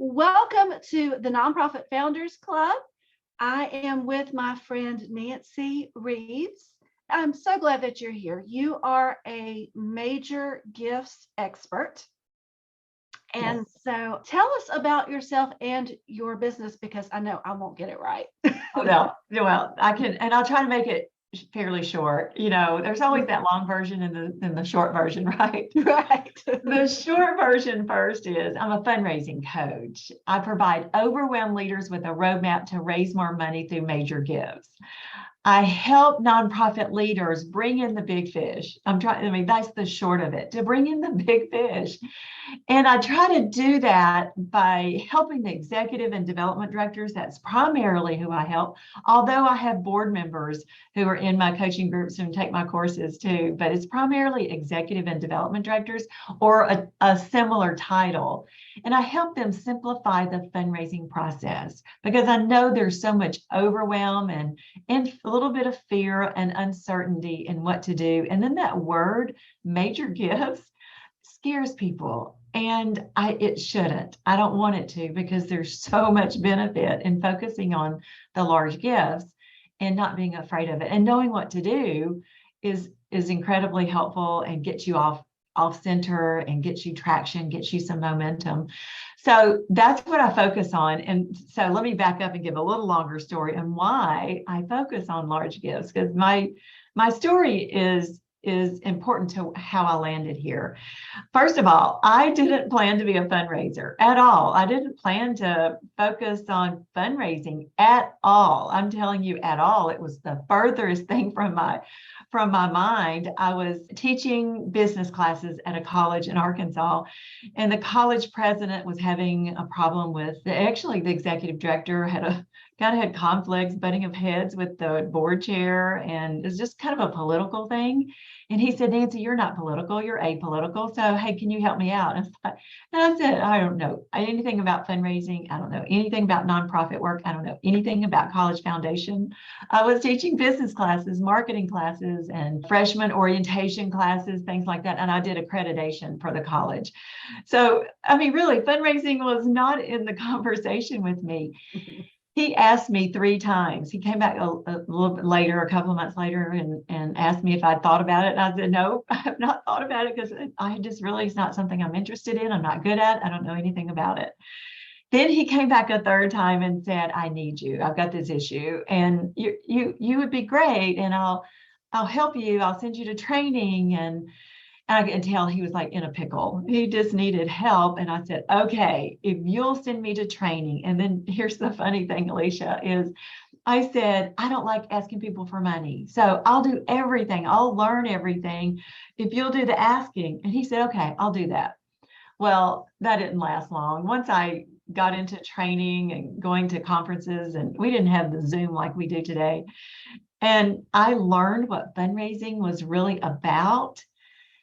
Welcome to the Nonprofit Founders Club. I am with my friend Nancy Rieves. I'm so glad that you're here. You are a major gifts expert. And so tell us about yourself and your business, because I know I won't get it right. Well, I can, and I'll try to make it fairly short. There's always that long version and the short version, right? Right. The short version first is I'm a fundraising coach. I provide overwhelmed leaders with a roadmap to raise more money through major gives. I help nonprofit leaders bring in the big fish. That's the short of it, to bring in the big fish. And I try to do that by helping the executive and development directors. That's primarily who I help, although I have board members who are in my coaching groups and take my courses too. But it's primarily executive and development directors, or a similar title. And I help them simplify the fundraising process, because I know there's so much overwhelm and a little bit of fear and uncertainty in what to do. And then that word, major gifts, scares people. And it shouldn't. I don't want it to, because there's so much benefit in focusing on the large gifts and not being afraid of it. And knowing what to do is incredibly helpful and gets you off center and gets you traction, gets you some momentum. So that's what I focus on. And so let me back up and give a little longer story on why I focus on large gifts, because my story is important to how I landed here. First of all, I didn't plan to be a fundraiser at all. I didn't plan to focus on fundraising at all. I'm telling you, at all. It was the furthest thing from my mind. I was teaching business classes at a college in Arkansas, and the college president was having a problem with the executive director had conflicts, butting of heads with the board chair, and it's just kind of a political thing. And he said, "Nancy, you're not political, you're apolitical. So, hey, can you help me out?" And I said, "I don't know anything about fundraising. I don't know anything about nonprofit work. I don't know anything about College Foundation. I was teaching business classes, marketing classes, and freshman orientation classes, things like that. And I did accreditation for the college. So, really, fundraising was not in the conversation with me." He asked me 3 times. He came back a little bit later, a couple of months later, and asked me if I'd thought about it. And I said, "No, I have not thought about it, because it's not something I'm interested in. I'm not good at. I don't know anything about it." Then he came back a 3rd time and said, "I need you. I've got this issue, and you would be great. And I'll help you. I'll send you to training." And I could tell he was like in a pickle. He just needed help. And I said, "Okay, if you'll send me to training." And then here's the funny thing, Alesha, is I said, "I don't like asking people for money. So I'll do everything. I'll learn everything if you'll do the asking." And he said, "Okay, I'll do that." Well, that didn't last long. Once I got into training and going to conferences, and we didn't have the Zoom like we do today, and I learned what fundraising was really about.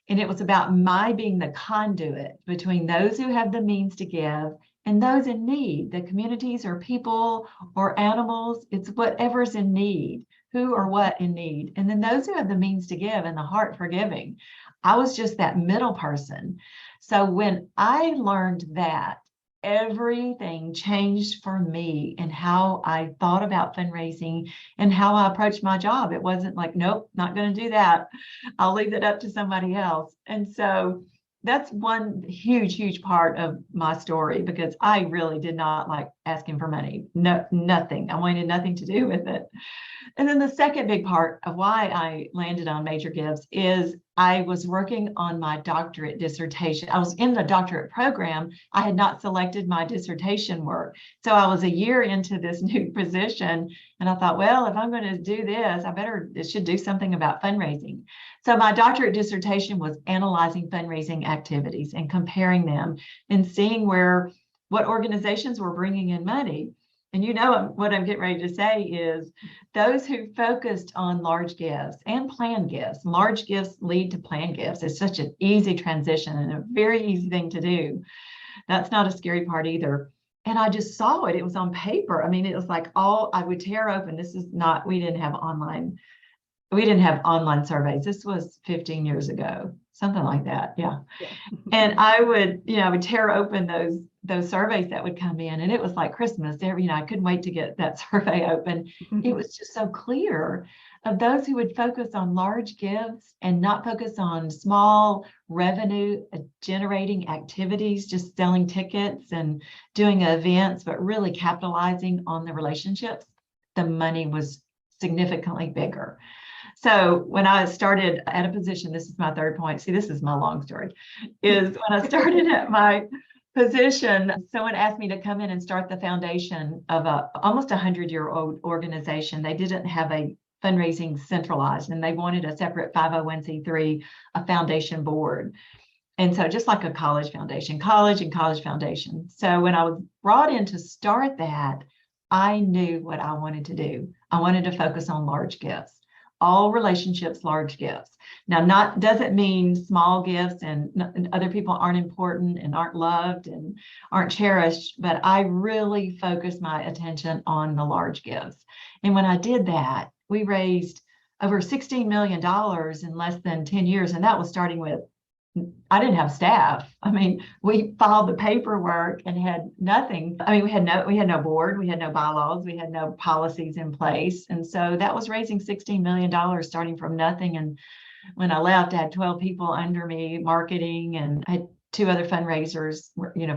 And it was about my being the conduit between those who have the means to give and those in need, the communities or people or animals. It's whatever's in need, who or what in need. And then those who have the means to give and the heart for giving. I was just that middle person. So when I learned that, everything changed for me in how I thought about fundraising and how I approached my job. It wasn't like, "Nope, not going to do that. I'll leave it up to somebody else." And so that's one huge part of my story, because I really did not like asking for money. No, nothing. I wanted nothing to do with it. And then the second big part of why I landed on major gifts is I was working on my doctorate dissertation. I was in the doctorate program. I had not selected my dissertation work. So I was a year into this new position, and I thought, well, if I'm going to do this, it should do something about fundraising. So my doctorate dissertation was analyzing fundraising activities and comparing them and seeing what organizations were bringing in money. And what I'm getting ready to say is those who focused on large gifts and planned gifts. Large gifts lead to planned gifts. It's such an easy transition and a very easy thing to do. That's not a scary part either. And I just saw it. It was on paper. It was like I would tear open. We didn't have online surveys. This was 15 years ago, something like that. Yeah. And I would tear open those surveys that would come in, and it was like Christmas. I couldn't wait to get that survey open. It was just so clear of those who would focus on large gifts and not focus on small revenue generating activities, just selling tickets and doing events, but really capitalizing on the relationships. The money was significantly bigger. So when I started at a position, this is my third point. See, this is my long story, is when I started at my position, someone asked me to come in and start the foundation of almost 100-year-old organization. They didn't have a fundraising centralized, and they wanted a separate 501c3, a foundation board. And so just like a college foundation, college foundation. So when I was brought in to start that, I knew what I wanted to do. I wanted to focus on large gifts. All relationships, large gifts. Now, doesn't mean small gifts and other people aren't important and aren't loved and aren't cherished, but I really focused my attention on the large gifts. And when I did that, we raised over $16 million in less than 10 years. And that was starting with, I didn't have staff. I mean, we filed the paperwork and had nothing. I mean, we had no board, we had no bylaws, we had no policies in place. And so that was raising $16 million starting from nothing. And when I left, I had 12 people under me, marketing, and I had 2 other fundraisers,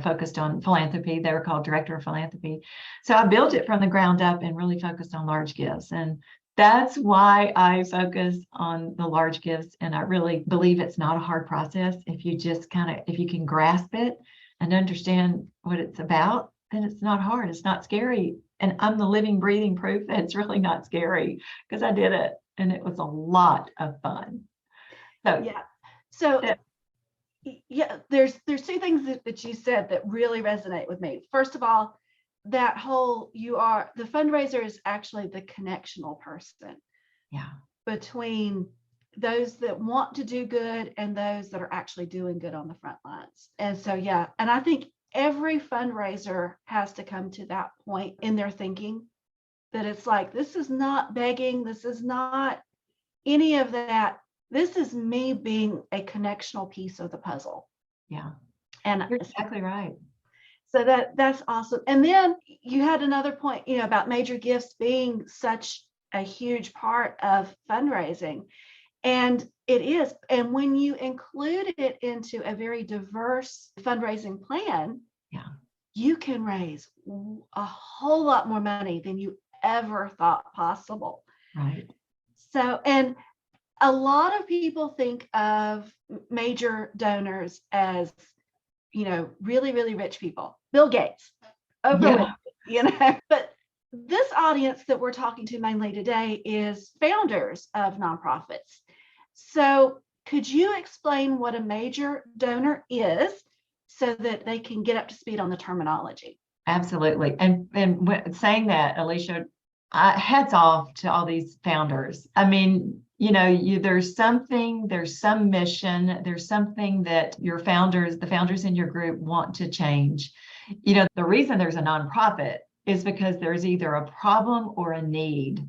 focused on philanthropy. They were called Director of Philanthropy. So I built it from the ground up and really focused on large gifts. And that's why I focus on the large gifts. And I really believe it's not a hard process. If you just if you can grasp it and understand what it's about, then it's not hard. It's not scary. And I'm the living, breathing proof that it's really not scary, because I did it and it was a lot of fun. So, yeah. So, yeah, there's 2 things that you said that really resonate with me. First of all, that whole, the fundraiser is actually the connectional person between those that want to do good and those that are actually doing good on the front lines. And so, and I think every fundraiser has to come to that point in their thinking, that it's like, this is not begging, this is not any of that. This is me being a connectional piece of the puzzle. Yeah. And you're exactly right. So that's awesome. And then you had another point, about major gifts being such a huge part of fundraising. And it is. And when you include it into a very diverse fundraising plan, you can raise a whole lot more money than you ever thought possible. Right. So, and a lot of people think of major donors as, really, really rich people. Bill Gates, Oprah Winfrey, but this audience that we're talking to mainly today is founders of nonprofits. So could you explain what a major donor is so that they can get up to speed on the terminology? Absolutely. And saying that, Alesha, hats off to all these founders. I mean, there's some mission, there's something that the founders in your group want to change. The reason there's a nonprofit is because there's either a problem or a need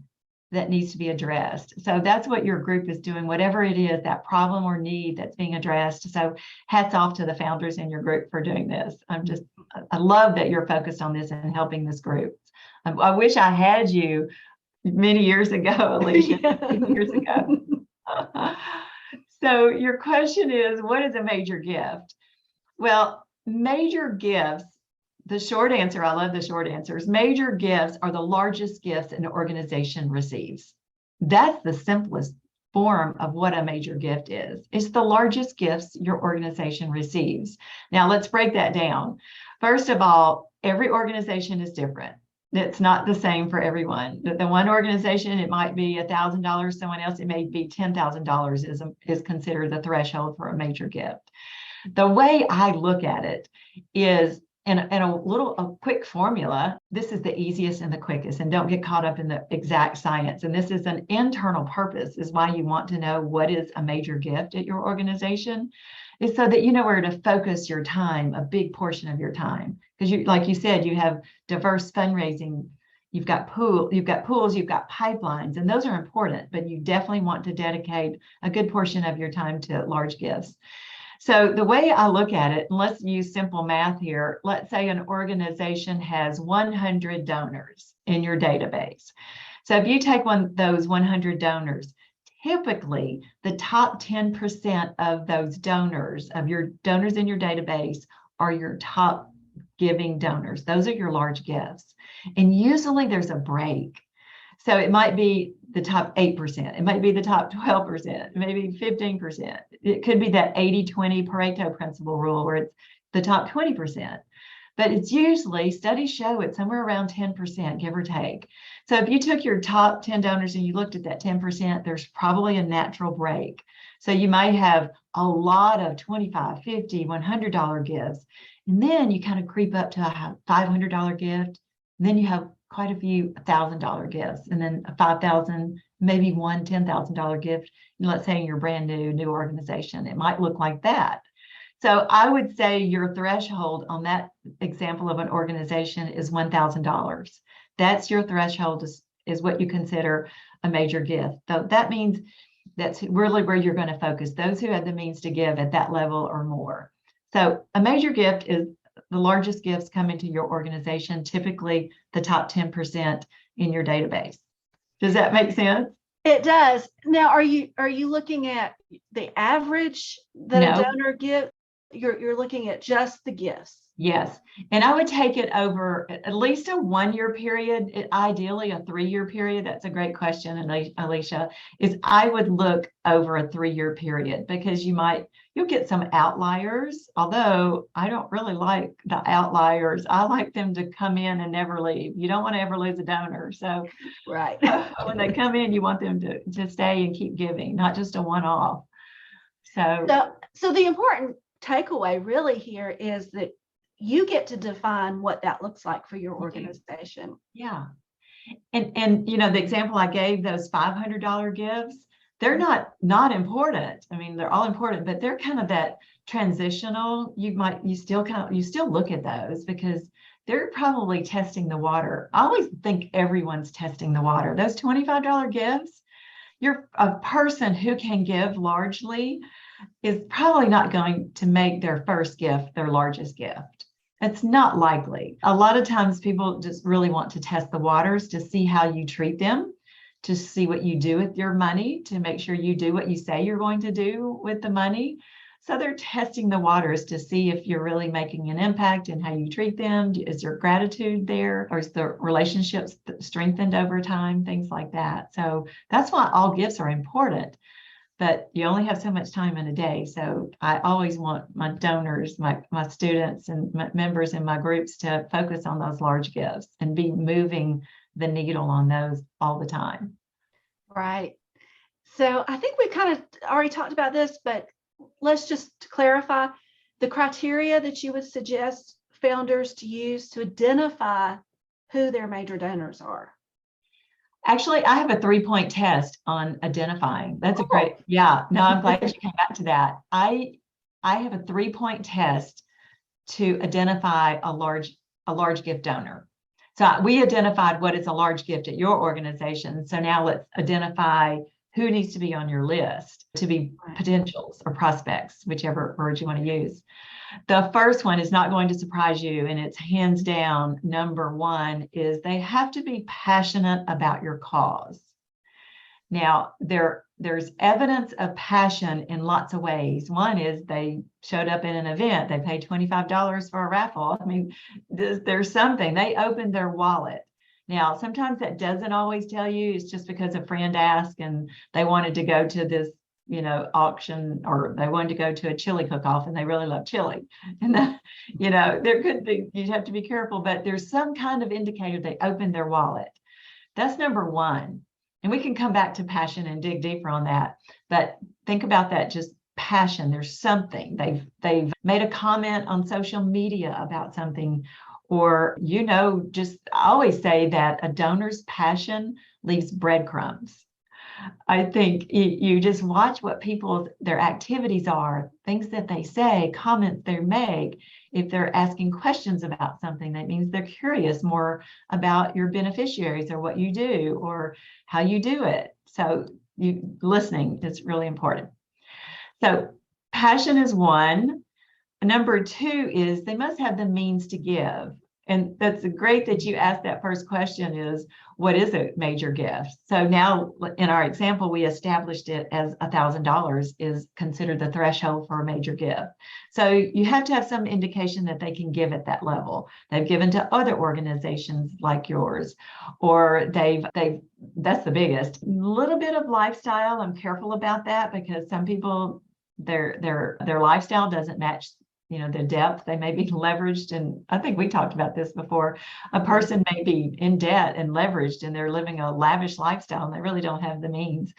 that needs to be addressed. So that's what your group is doing, whatever it is, that problem or need that's being addressed. So hats off to the founders in your group for doing this. I love that you're focused on this and helping this group. I wish I had you many years ago, Alesha, years ago. So your question is, what is a major gift? Well, major gifts, the short answer, I love the short answers. Major gifts are the largest gifts an organization receives. That's the simplest form of what a major gift is. It's the largest gifts your organization receives. Now let's break that down. First of all, every organization is different. It's not the same for everyone. The one organization, it might be $1,000. Someone else, it may be $10,000 is considered the threshold for a major gift. The way I look at it is in a quick formula. This is the easiest and the quickest, and don't get caught up in the exact science. And this is an internal purpose, is why you want to know what is a major gift at your organization, is so that you know where to focus your time, a big portion of your time. Because like you said, you have diverse fundraising, you've got pools, you've got pipelines, and those are important, but you definitely want to dedicate a good portion of your time to large gifts. So the way I look at it, and let's use simple math here. Let's say an organization has 100 donors in your database. So if you take those 100 donors, typically the top 10% of those donors, of your donors in your database, are your top giving donors. Those are your large gifts. And usually there's a break. So it might be the top 8%, it might be the top 12%, maybe 15%. It could be that 80-20 Pareto principle rule where it's the top 20%. But it's usually, studies show it's somewhere around 10%, give or take. So if you took your top 10 donors and you looked at that 10%, there's probably a natural break. So you might have a lot of $25, $50, $100 gifts. And then you kind of creep up to a $500 gift. And then you have quite a few $1,000 gifts, and then a $5,000, maybe one $10,000 gift. Let's say you're brand new organization, it might look like that. So I would say your threshold on that example of an organization is $1,000. That's your threshold, is what you consider a major gift. So that means that's really where you're going to focus, those who have the means to give at that level or more. So a major gift is the largest gifts come into your organization, typically the top 10% in your database. Does that make sense? It does. Now, are you looking at the average that No. a donor gives? You're looking at just the gifts. Yes. And I would take it over at least a 1-year period, ideally a 3-year period. That's a great question, Alesha, is I would look over a 3-year period, because you'll get some outliers, although I don't really like the outliers. I like them to come in and never leave. You don't want to ever lose a donor. So right. When they come in, you want them to stay and keep giving, not just a one-off. So the important takeaway really here is that you get to define what that looks like for your organization. Yeah. And the example I gave, those $500 gifts, they're not important. I mean, they're all important, but they're kind of that transitional. You still look at those because they're probably testing the water. I always think everyone's testing the water. Those $25 gifts, you're a person who can give largely is probably not going to make their first gift their largest gift. It's not likely. A lot of times people just really want to test the waters to see how you treat them, to see what you do with your money, to make sure you do what you say you're going to do with the money. So they're testing the waters to see if you're really making an impact in how you treat them. Is there gratitude there? Or is the relationships strengthened over time? Things like that. So that's why all gifts are important. But you only have so much time in a day. So I always want my donors, my students and my members in my groups to focus on those large gifts and be moving the needle on those all the time. Right. So I think we kind of already talked about this, but let's just clarify the criteria that you would suggest founders to use to identify who their major donors are. Actually, I have a 3-point test on identifying. That's a great, yeah. No, I'm glad you came back to that. I have a 3-point test to identify a large gift donor. So we identified what is a large gift at your organization. So now let's identify who needs to be on your list to be potentials or prospects, whichever word you want to use. The first one is not going to surprise you, and it's hands down number 1 is they have to be passionate about your cause. Now, there's evidence of passion in lots of ways. One is they showed up in an event, they paid $25 for a raffle. I mean, there's something, they opened their wallet. Now, sometimes that doesn't always tell you it's just because a friend asked and they wanted to go to this auction, or they wanted to go to a chili cook-off and they really love chili. And there could be, you'd have to be careful, but there's some kind of indicator they opened their wallet. That's number 1. And we can come back to passion and dig deeper on that. But think about that, just passion. There's something. They've made a comment on social media about something, or, just I always say that a donor's passion leaves breadcrumbs. I think you just watch what their activities are, things that they say, comments they make. If they're asking questions about something, that means they're curious more about your beneficiaries or what you do or how you do it. So listening is really important. So Passion is one. Number two is they must have the means to give. And that's great that you asked that first question is, what is a major gift? So now in our example, we established it as $1,000 is considered the threshold for a major gift. So you have to have some indication that they can give at that level. They've given to other organizations like yours, or that's the biggest. A little bit of lifestyle. I'm careful about that because some people, their lifestyle doesn't match the depth. They may be leveraged. And I think we talked about this before. A person may be in debt and leveraged and they're living a lavish lifestyle and they really don't have the means.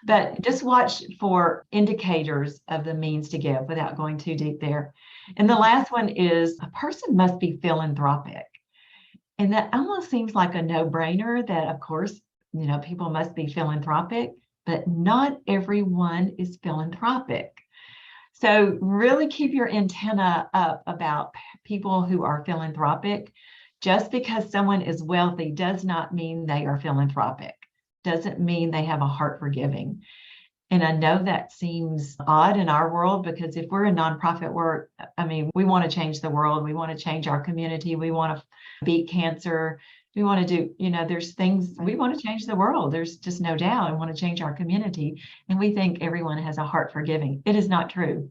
But just watch for indicators of the means to give without going too deep there. And the last one is a person must be philanthropic. And that almost seems like a no-brainer that, of course, people must be philanthropic, but not everyone is philanthropic. So really keep your antenna up about people who are philanthropic. Just because someone is wealthy does not mean they are philanthropic. Doesn't mean they have a heart for giving. And I know that seems odd in our world because if we're in nonprofit work, we want to change the world. We want to change our community. We want to beat cancer. We want to do, there's things, we want to change the world. There's just no doubt. I want to change our community. And we think everyone has a heart for giving. It is not true.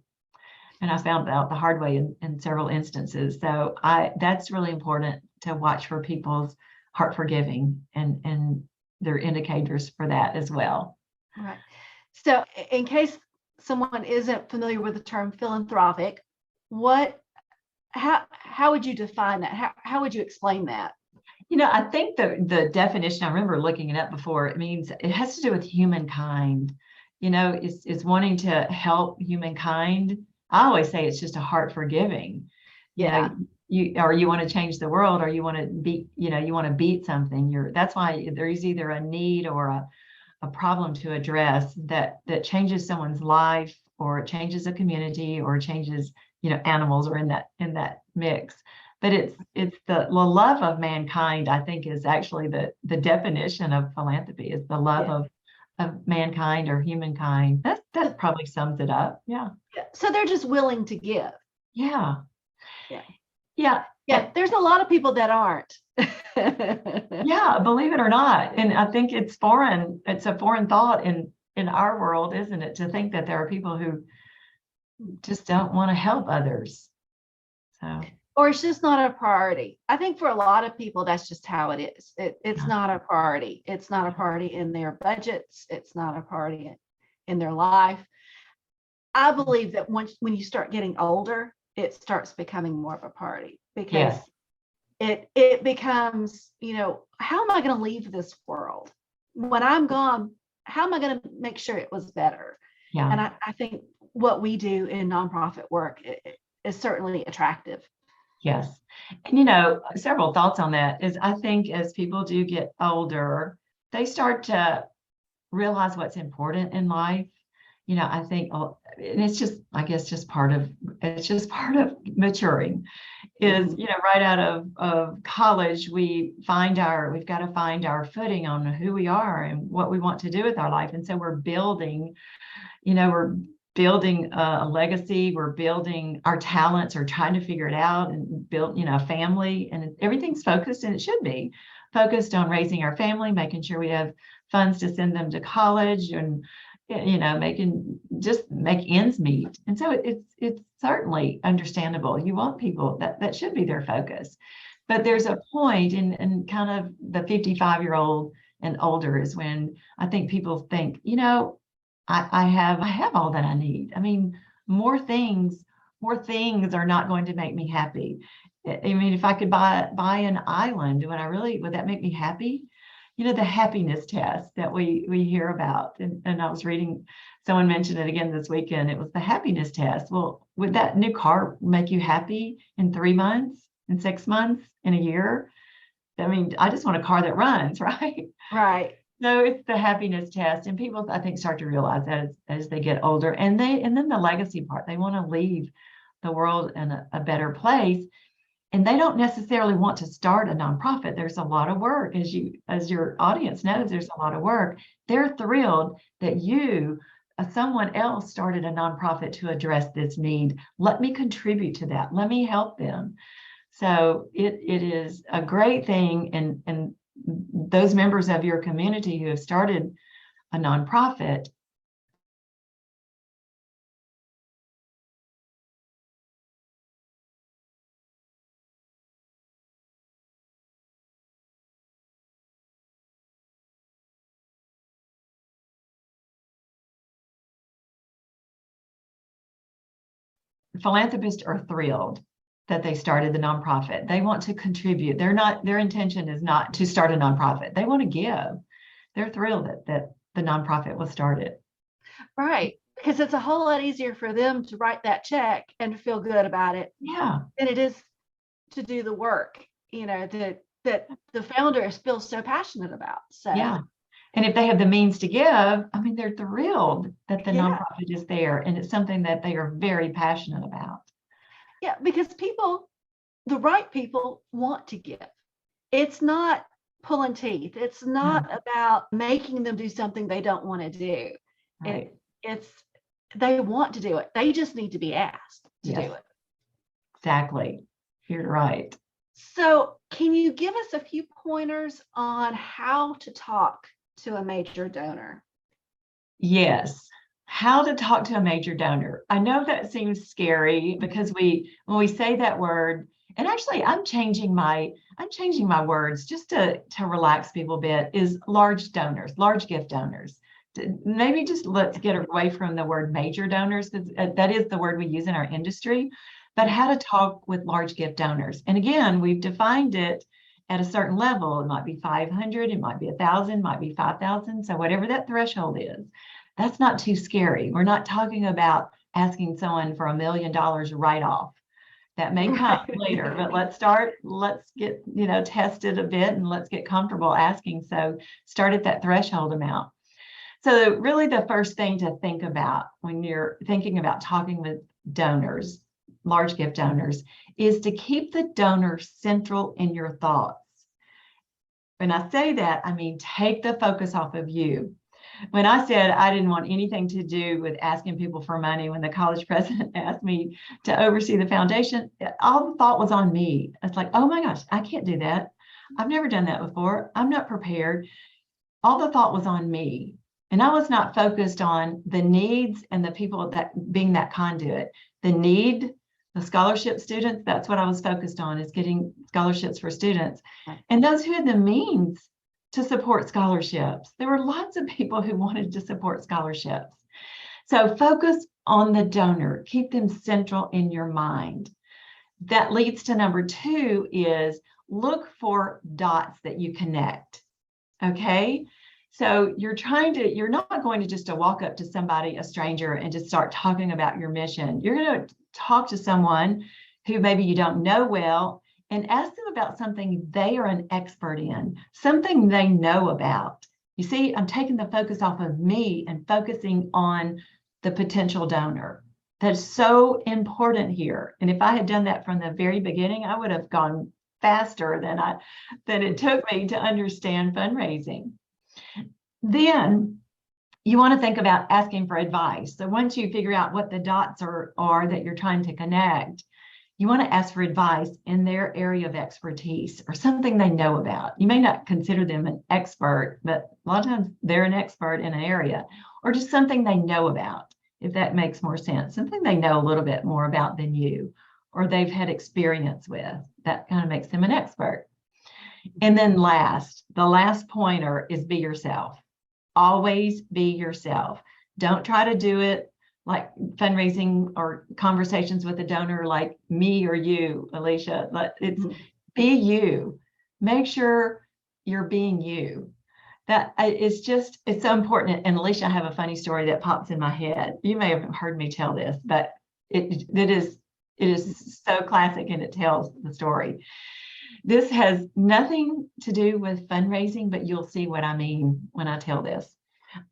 And I found out the hard way in several instances. So that's really important to watch for people's heart for giving and their indicators for that as well. Right. So in case someone isn't familiar with the term philanthropic, how would you define that? How would you explain that? I think the definition, I remember looking it up before, it has to do with humankind, is wanting to help humankind. I always say it's just a heart for giving. Yeah. You want to change the world, or you want to beat, you want to beat something. That's why there's either a need or a problem to address that changes someone's life, or it changes a community, or changes, animals are in that mix. But it's the love of mankind, I think, is actually the definition of philanthropy, is the love of mankind or humankind. That probably sums it up. Yeah. So they're just willing to give. Yeah. Yeah. Yeah. Yeah. There's a lot of people that aren't. Yeah, believe it or not. And I think it's foreign. It's a foreign thought in our world, isn't it? To think that there are people who just don't want to help others. So. Or it's just not a priority. I think for a lot of people, that's just how it is. It's not a priority. It's not a priority in their budgets. It's not a priority in their life. I believe that when you start getting older, it starts becoming more of a priority because it becomes, how am I going to leave this world? When I'm gone, how am I going to make sure it was better? Yeah. And I think what we do in nonprofit work is certainly attractive. Yes. And, several thoughts on that is I think as people do get older, they start to realize what's important in life. I think, and it's just, I guess, just part of maturing is, right out of college, we've got to find our footing on who we are and what we want to do with our life. And so we're building a legacy, we're building our talents, or trying to figure it out and build, a family, and everything's focused, and it should be focused on raising our family, making sure we have funds to send them to college, and make ends meet. And so it's certainly understandable. You want people that should be their focus. But there's a point in kind of the 55-year-old and older is when I think people think, I have all that I need. More things are not going to make me happy. If I could buy an island, would that make me happy? The happiness test that we hear about. And I was reading, someone mentioned it again this weekend. It was the happiness test. Well, would that new car make you happy in 3 months, in 6 months, in a year? I just want a car that runs, right? Right. So it's the happiness test. And people, I think, start to realize that as they get older. And then the legacy part, they want to leave the world in a better place. And they don't necessarily want to start a nonprofit. There's a lot of work, as your audience knows. There's a lot of work. They're thrilled that you someone else started a nonprofit to address this need. Let me contribute to that. Let me help them. So it is a great thing. And those members of your community who have started a nonprofit, philanthropists are thrilled that they started the nonprofit. They want to contribute. Their intention is not to start a nonprofit. They want to give. They're thrilled that the nonprofit was started. Right. Because it's a whole lot easier for them to write that check and feel good about it Yeah. than it is to do the work, that the founders feel so passionate about. So Yeah. And if they have the means to give, I mean, they're thrilled that the nonprofit is there, and it's something that they are very passionate about. Yeah, because the right people want to give. It's not pulling teeth. It's not about making them do something they don't want to do. Right. It's they want to do it. They just need to be asked to do it. Exactly. You're right. So can you give us a few pointers on how to talk to a major donor? Yes. How to talk to a major donor. I know that seems scary because when we say that word, and actually I'm changing my words just to relax people a bit, is large donors, large gift donors. Maybe just let's get away from the word major donors, because that is the word we use in our industry, but how to talk with large gift donors. And again, we've defined it at a certain level. It might be 500, it might be 1,000, might be 5,000. So whatever that threshold is, that's not too scary. We're not talking about asking someone for $1 million write-off. That may come later, but let's get, tested a bit, and let's get comfortable asking. So start at that threshold amount. So really the first thing to think about when you're thinking about talking with donors, large gift donors, is to keep the donor central in your thoughts. When I say that, I mean, take the focus off of you. When I said I didn't want anything to do with asking people for money, when the college president asked me to oversee the foundation, all the thought was on me. It's like, oh my gosh, I can't do that. I've never done that before. I'm not prepared. All the thought was on me. And I was not focused on the needs and the people that being that conduit. The scholarship students, that's what I was focused on, is getting scholarships for students. And those who had the means to support scholarships. There were lots of people who wanted to support scholarships. So focus on the donor, keep them central in your mind. That leads to number 2 is look for dots that you connect. Okay. So you're not going to just walk up to somebody, a stranger, and just start talking about your mission. You're going to talk to someone who maybe you don't know well and ask them about something they are an expert in, something they know about. You see, I'm taking the focus off of me and focusing on the potential donor. That's so important here. And if I had done that from the very beginning, I would have gone faster than it took me to understand fundraising. Then you want to think about asking for advice. So once you figure out what the dots are that you're trying to connect, you want to ask for advice in their area of expertise or something they know about. You may not consider them an expert, but a lot of times they're an expert in an area, or just something they know about, if that makes more sense, something they know a little bit more about than you, or they've had experience with. That kind of makes them an expert. And then the last pointer is be yourself. Always be yourself. Don't try to do it like fundraising or conversations with a donor like me or you, Alesha. It's be you. Make sure you're being you. It's so important. And Alesha, I have a funny story that pops in my head. You may have heard me tell this, but it is so classic, and it tells the story. This has nothing to do with fundraising, but you'll see what I mean when I tell this.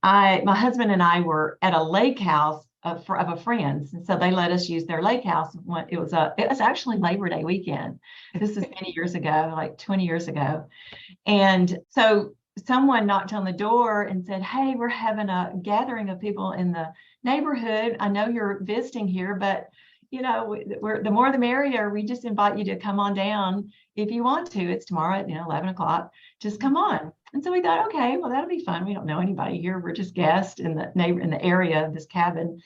My husband and I were at a lake house of a friend's, and so they let us use their lake house. It was actually Labor Day weekend. This is many years ago, like 20 years ago. And so someone knocked on the door and said, "Hey, we're having a gathering of people in the neighborhood. I know you're visiting here, but we're the more the merrier. We just invite you to come on down if you want to. It's tomorrow at 11 o'clock. Just come on." And so we thought, okay, well, that'll be fun. We don't know anybody here. We're just guests in the area of this cabin.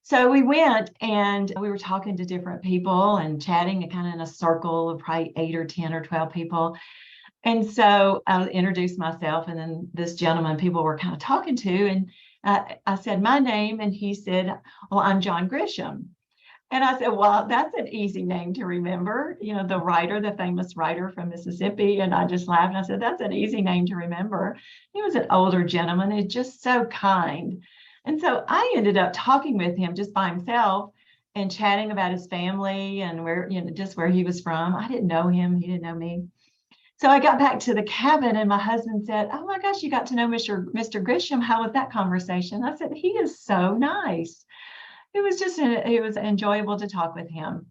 So we went and we were talking to different people and chatting kind of in a circle of probably 8 or 10 or 12 people. And so I introduced myself, and then this gentleman people were kind of talking to, and I said my name, and he said, "Well, I'm John Grisham." And I said, "Well, that's an easy name to remember, the writer, the famous writer from Mississippi." And I just laughed and I said, "That's an easy name to remember." He was an older gentleman, and just so kind. And so I ended up talking with him just by himself and chatting about his family and where, just where he was from. I didn't know him, he didn't know me. So I got back to the cabin, and my husband said, "Oh my gosh, you got to know Mr. Grisham. How was that conversation?" I said, "He is so nice." It was enjoyable to talk with him.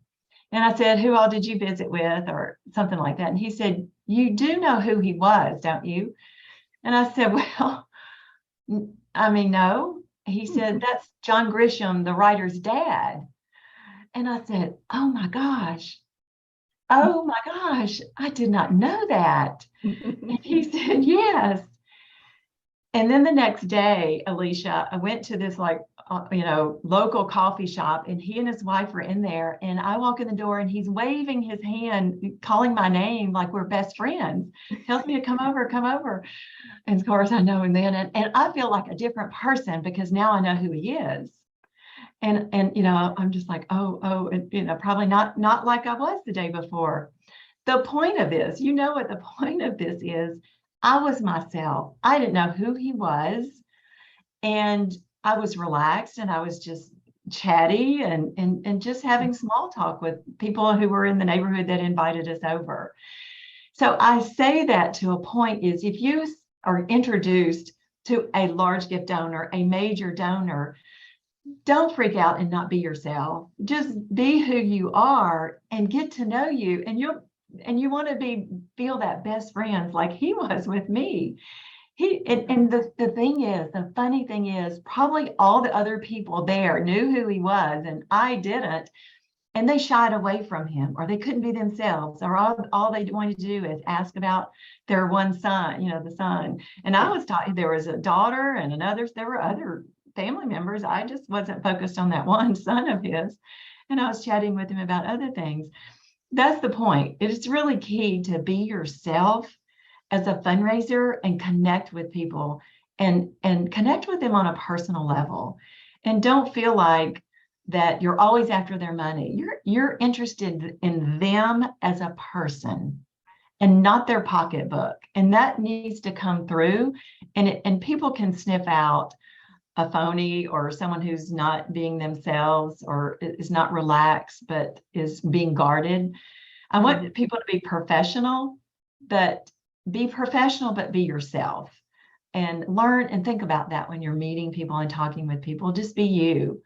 And I said, "Who all did you visit with?" or something like that. And he said, "You do know who he was, don't you?" And I said, "Well, no." He said, "That's John Grisham, the writer's dad." And I said, "Oh my gosh, I did not know that." And he said, "Yes." And then the next day, Alesha, I went to this local coffee shop, and he and his wife were in there, and I walk in the door and he's waving his hand, calling my name like we're best friends, tells me to come over. And of course I know him then. And I feel like a different person because now I know who he is. And I'm just like, and, probably not like I was the day before. The point of this, what the point of this is, I was myself. I didn't know who he was. And I was relaxed, and I was just chatty and just having small talk with people who were in the neighborhood that invited us over. So I say that to a point is, if you are introduced to a large gift donor, a major donor, don't freak out and not be yourself. Just be who you are and get to know you. And you want to feel that best friends like he was with me. The thing is, the funny thing is, probably all the other people there knew who he was, and I didn't. And they shied away from him, or they couldn't be themselves, or all they wanted to do is ask about their one son, the son. And I was taught there was a daughter and there were other family members. I just wasn't focused on that one son of his. And I was chatting with him about other things. That's the point. It's really key to be yourself as a fundraiser and connect with people and connect with them on a personal level. And don't feel like that you're always after their money. You're interested in them as a person and not their pocketbook. And that needs to come through. And people can sniff out a phony or someone who's not being themselves or is not relaxed, but is being guarded. I want people to be professional, but be yourself, and learn and think about that when you're meeting people and talking with people. Just be you.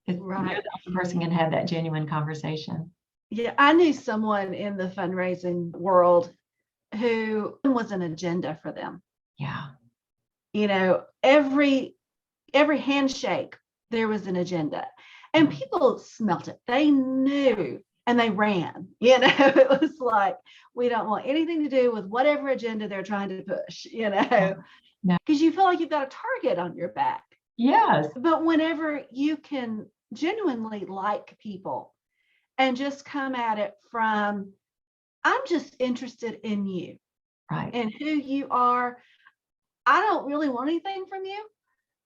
Right. You're the only person can have that genuine conversation. Yeah, I knew someone in the fundraising world who was an agenda for them. Yeah. Every handshake, there was an agenda, and people smelt it. They knew, and they ran. It was like, we don't want anything to do with whatever agenda they're trying to push, because you feel like you've got a target on your back. Yes. But whenever you can genuinely like people and just come at it from, I'm just interested in you, right, and who you are. I don't really want anything from you.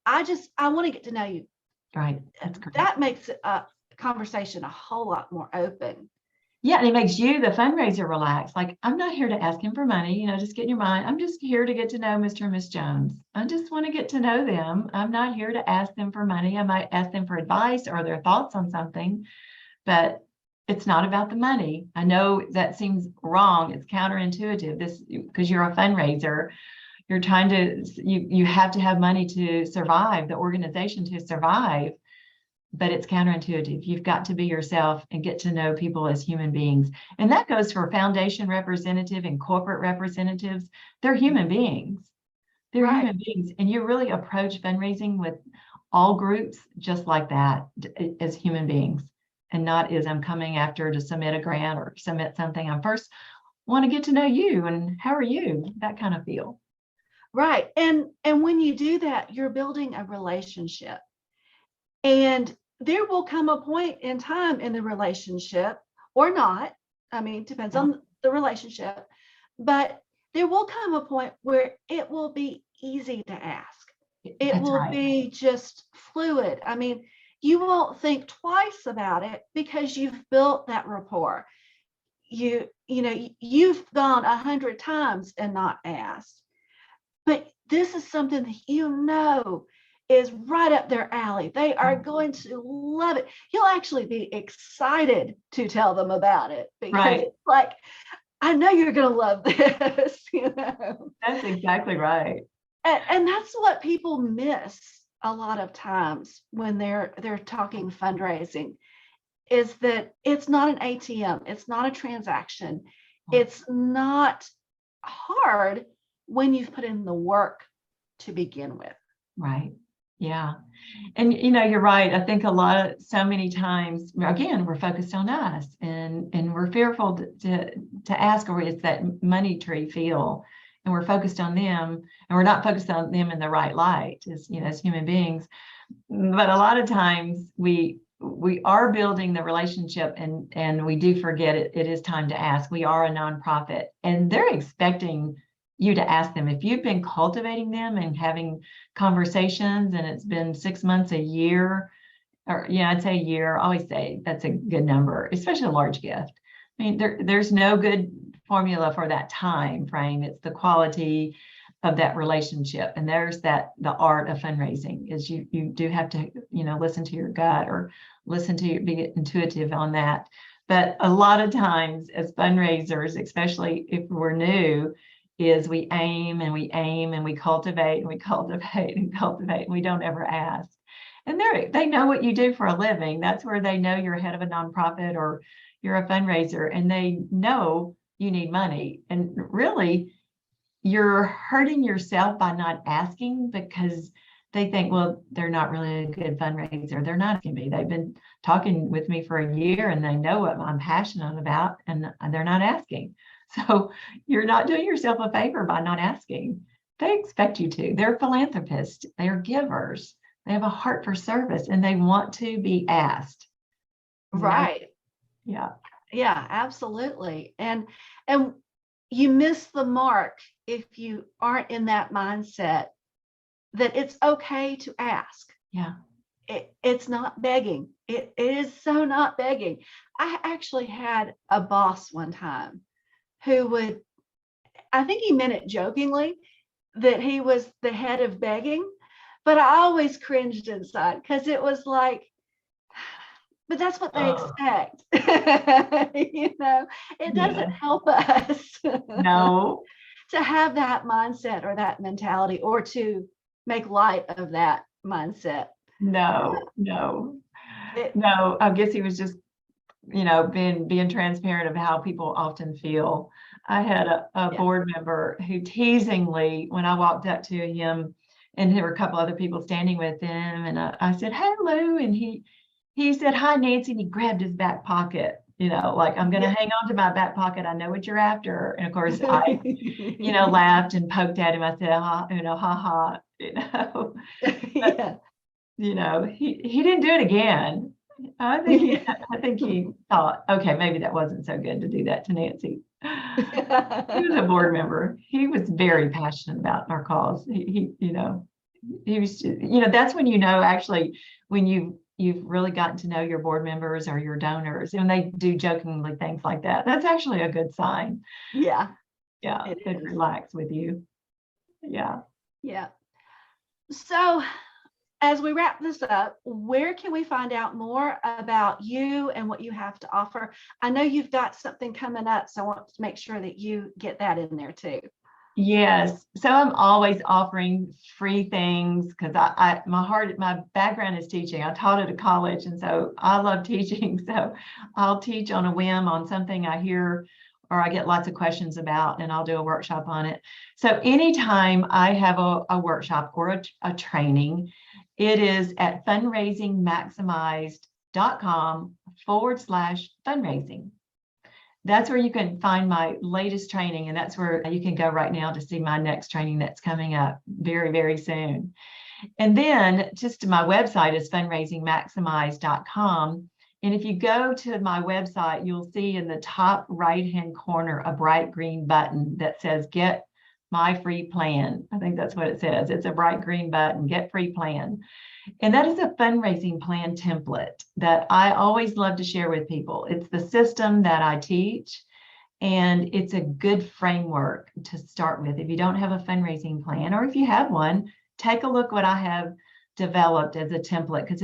I want to get to know you. Right. That's great. That makes a conversation a whole lot more open. Yeah, and it makes you, the fundraiser, relax. Like, I'm not here to ask him for money, just get in your mind. I'm just here to get to know Mr. and Miss Jones. I just want to get to know them. I'm not here to ask them for money. I might ask them for advice or their thoughts on something, but it's not about the money. I know that seems wrong. It's counterintuitive. Because you're a fundraiser, you're trying to, you have to have money to survive, the organization to survive. But it's counterintuitive. You've got to be yourself and get to know people as human beings. And that goes for foundation representative and corporate representatives. They're human beings. They're Right. human beings, and you really approach fundraising with all groups just like that, as human beings, and not as I'm coming after to submit a grant or submit something. I first want to get to know you and how are you, that kind of feel. Right. And when you do that, you're building a relationship. And there will come a point in time in the relationship or not. I mean, depends Yeah. on the relationship, but there will come a point where it will be easy to ask. It That's will right. be just fluid. I mean, you won't think twice about it because you've built that rapport. You've gone 100 times and not asked, but this is something that is right up their alley. They are going to love it. You'll actually be excited to tell them about it because Right. it's like, I know you're going to love this, That's exactly right. And that's what people miss a lot of times when they're talking fundraising, is that it's not an ATM, it's not a transaction, it's not hard when you've put in the work to begin with. Right. Yeah. And you're right. I think so many times, again, we're focused on us and we're fearful to ask, or it's that money tree feel, and we're focused on them, and we're not focused on them in the right light as human beings. But a lot of times we are building the relationship, and we do forget it is time to ask. We are a nonprofit, and they're expecting you to ask them. If you've been cultivating them and having conversations, and it's been 6 months, a year, or I'd say a year. I always say that's a good number, especially a large gift. I mean, there's no good formula for that time frame. It's the quality of that relationship. And there's the art of fundraising is you do have to, listen to your gut, or be intuitive on that. But a lot of times as fundraisers, especially if we're new, is we aim and we aim and we cultivate and we cultivate and cultivate, and we don't ever ask. And they know what you do for a living. That's where they know you're head of a nonprofit or you're a fundraiser, and they know you need money. And really, you're hurting yourself by not asking, because they think, well, they're not really a good fundraiser. They're not asking me. They've been talking with me for a year and they know what I'm passionate about, and they're not asking. So you're not doing yourself a favor by not asking. They expect you to. They're philanthropists. They're givers. They have a heart for service, and they want to be asked. Right. Yeah. Yeah, absolutely. And you miss the mark if you aren't in that mindset that it's okay to ask. Yeah. It's not begging. It is so not begging. I actually had a boss one time who I think he meant it jokingly, that he was the head of begging, but I always cringed inside because it was like, but that's what they expect. It doesn't help us No. to have that mindset or that mentality, or to make light of that mindset. No. I guess he was just, being transparent of how people often feel. I had a board member who teasingly, when I walked up to him, and there were a couple other people standing with him, and I said, "Hello," and he said, "Hi, Nancy," and he grabbed his back pocket, like, "I'm going to hang on to my back pocket. I know what you're after." And of course, I, laughed and poked at him. I said, ha ha, But, he didn't do it again. I think he thought, okay, maybe that wasn't so good to do that to Nancy. He was a board member. He was very passionate about our cause. He was, that's when actually, when you've really gotten to know your board members or your donors, and they do jokingly things like that. That's actually a good sign. Yeah. Yeah, they relax with you. Yeah. Yeah. So, as we wrap this up, where can we find out more about you and what you have to offer? I know you've got something coming up, so I want to make sure that you get that in there too. Yes. So I'm always offering free things, because my background is teaching. I taught at a college, and so I love teaching. So I'll teach on a whim on something I hear or I get lots of questions about, and I'll do a workshop on it. So anytime I have a workshop or a training, it is at fundraisingmaximized.com/fundraising. That's where you can find my latest training, and that's where you can go right now to see my next training that's coming up very, very soon. And then just to my website is fundraisingmaximized.com. And if you go to my website, you'll see in the top right-hand corner a bright green button that says Get My Free Plan. I think that's what it says. It's a bright green button, Get Free Plan. And that is a fundraising plan template that I always love to share with people. It's the system that I teach, and it's a good framework to start with. If you don't have a fundraising plan, or if you have one, take a look what I have developed as a template, because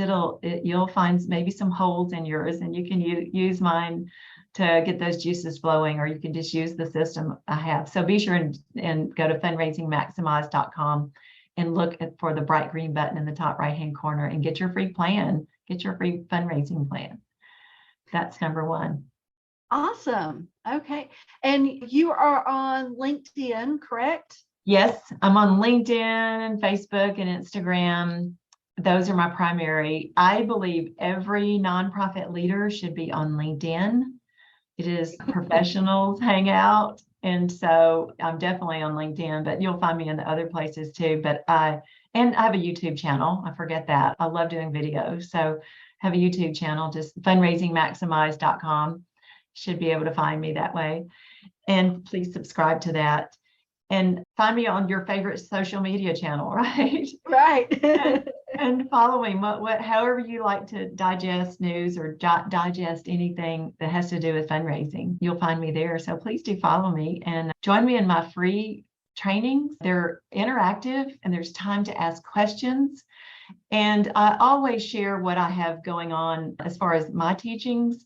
you'll find maybe some holes in yours, and you can use mine to get those juices flowing, or you can just use the system I have. So be sure and go to fundraisingmaximized.com and look for the bright green button in the top right-hand corner and get your free plan, get your free fundraising plan. That's number one. Awesome. Okay. And you are on LinkedIn, correct? Yes, I'm on LinkedIn, Facebook, and Instagram. Those are my primary. I believe every nonprofit leader should be on LinkedIn. It is professionals hang out. And so I'm definitely on LinkedIn, but you'll find me in the other places too. But I have a YouTube channel. I forget that. I love doing videos. So I have a YouTube channel, just fundraisingmaximized.com. Should be able to find me that way. And please subscribe to that. And find me on your favorite social media channel, right? Right. And follow me, however you like to digest news or digest anything that has to do with fundraising. You'll find me there. So please do follow me and join me in my free trainings. They're interactive, and there's time to ask questions. And I always share what I have going on as far as my teachings.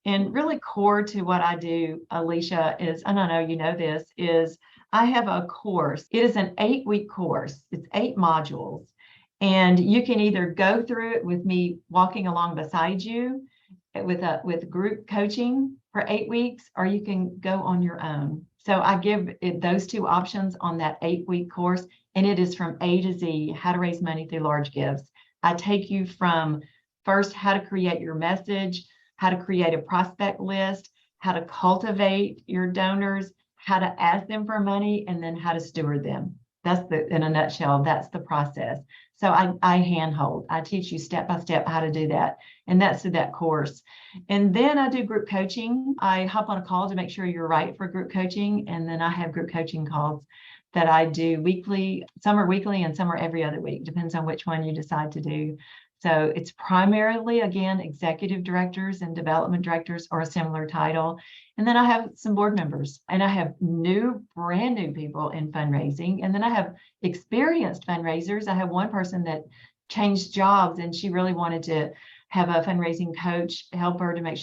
And really core to what I do, Alesha, is, and I know you know this, is I have a course. It is an 8-week course. It's 8 modules. And you can either go through it with me walking along beside you with group coaching for 8 weeks, or you can go on your own. So I give it those 2 options on that 8-week course, and it is from A to Z, how to raise money through large gifts. I take you from first how to create your message, how to create a prospect list, how to cultivate your donors, how to ask them for money, and then how to steward them. That's in a nutshell, that's the process. So I handhold, I teach you step by step how to do that. And that's through that course. And then I do group coaching. I hop on a call to make sure you're right for group coaching. And then I have group coaching calls that I do weekly. Some are weekly and some are every other week, depends on which one you decide to do. So it's primarily, again, executive directors and development directors or a similar title. And then I have some board members, and I have brand new people in fundraising. And then I have experienced fundraisers. I have one person that changed jobs, and she really wanted to have a fundraising coach help her to make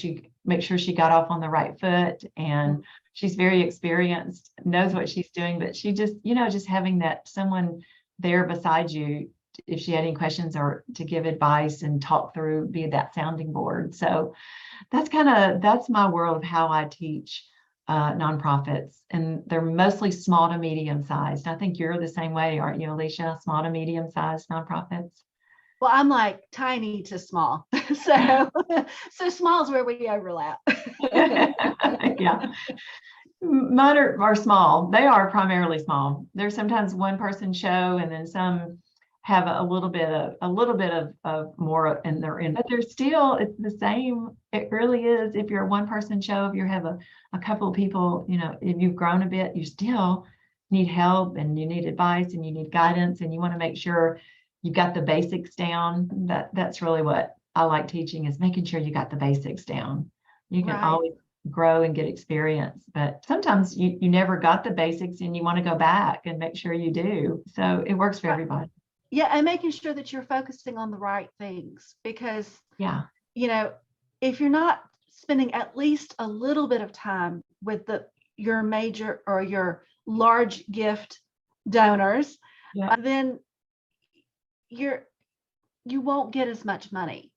sure she got off on the right foot. And she's very experienced, knows what she's doing, but she just, just having that someone there beside you if she had any questions or to give advice and talk through, be that sounding board. So that's my world of how I teach nonprofits, and they're mostly small to medium sized. I think you're the same way, aren't you, Alesha? Small to medium sized nonprofits. Well, I'm like tiny to small. So small is where we overlap. Yeah. Mine are small. They are primarily small. There's sometimes one person show, and then some have a little bit of more in their in, but they're still, it's the same. It really is. If you're a one person show, if you have a couple of people, if you've grown a bit, you still need help, and you need advice, and you need guidance, and you want to make sure you've got the basics down. That's really what I like teaching, is making sure you got the basics down. You can always grow and get experience, but sometimes you never got the basics, and you want to go back and make sure you do. So it works for everybody. Yeah, and making sure that you're focusing on the right things, because if you're not spending at least a little bit of time with your major or your large gift donors, then you won't get as much money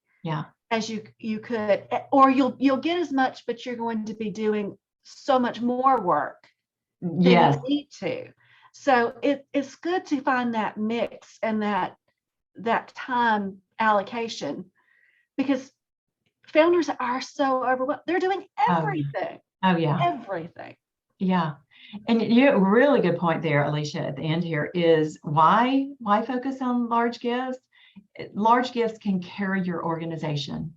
as you could, or you'll get as much, but you're going to be doing so much more work than Yes. you need to. So it's good to find that mix and that time allocation, because founders are so overwhelmed. They're doing everything, Oh, yeah. everything. Yeah. And you really good point there, Alesha, at the end here is why focus on large gifts? Large gifts can carry your organization.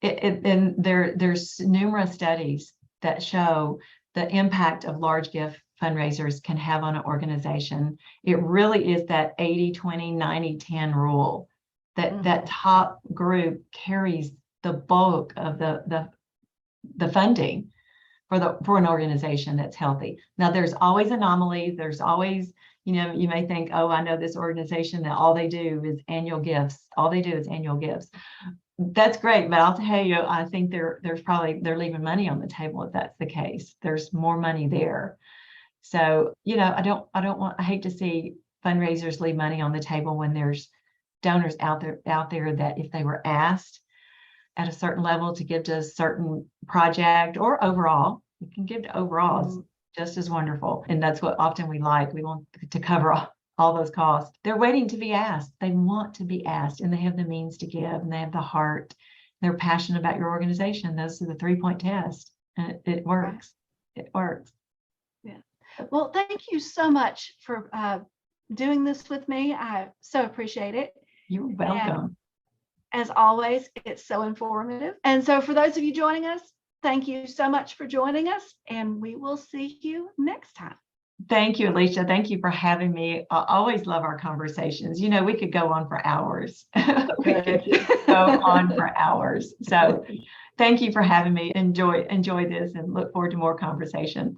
And there's numerous studies that show the impact of large gift fundraisers can have on an organization. It really is that 80-20-90-10 rule that that top group carries the bulk of the funding for an organization that's healthy. Now, there's always anomalies. There's always, you may think, oh, I know this organization that all they do is annual gifts. All they do is annual gifts. That's great, but I'll tell you, I think they're leaving money on the table if that's the case. There's more money there. So, I hate to see fundraisers leave money on the table when there's donors out there that if they were asked at a certain level to give to a certain project or overall, you can give to overall. It's just as wonderful. And that's what often we like. We want to cover all those costs. They're waiting to be asked. They want to be asked, and they have the means to give, and they have the heart. They're passionate about your organization. Those are the 3-point test, and it works. Right. It works. Yeah. Well, thank you so much for doing this with me. I so appreciate it. You're welcome. And as always, it's so informative. And so for those of you joining us, thank you so much for joining us, and we will see you next time. Thank you, Alesha. Thank you for having me. I always love our conversations. We could go on for hours. We could go on for hours. So thank you for having me. Enjoy this and look forward to more conversation.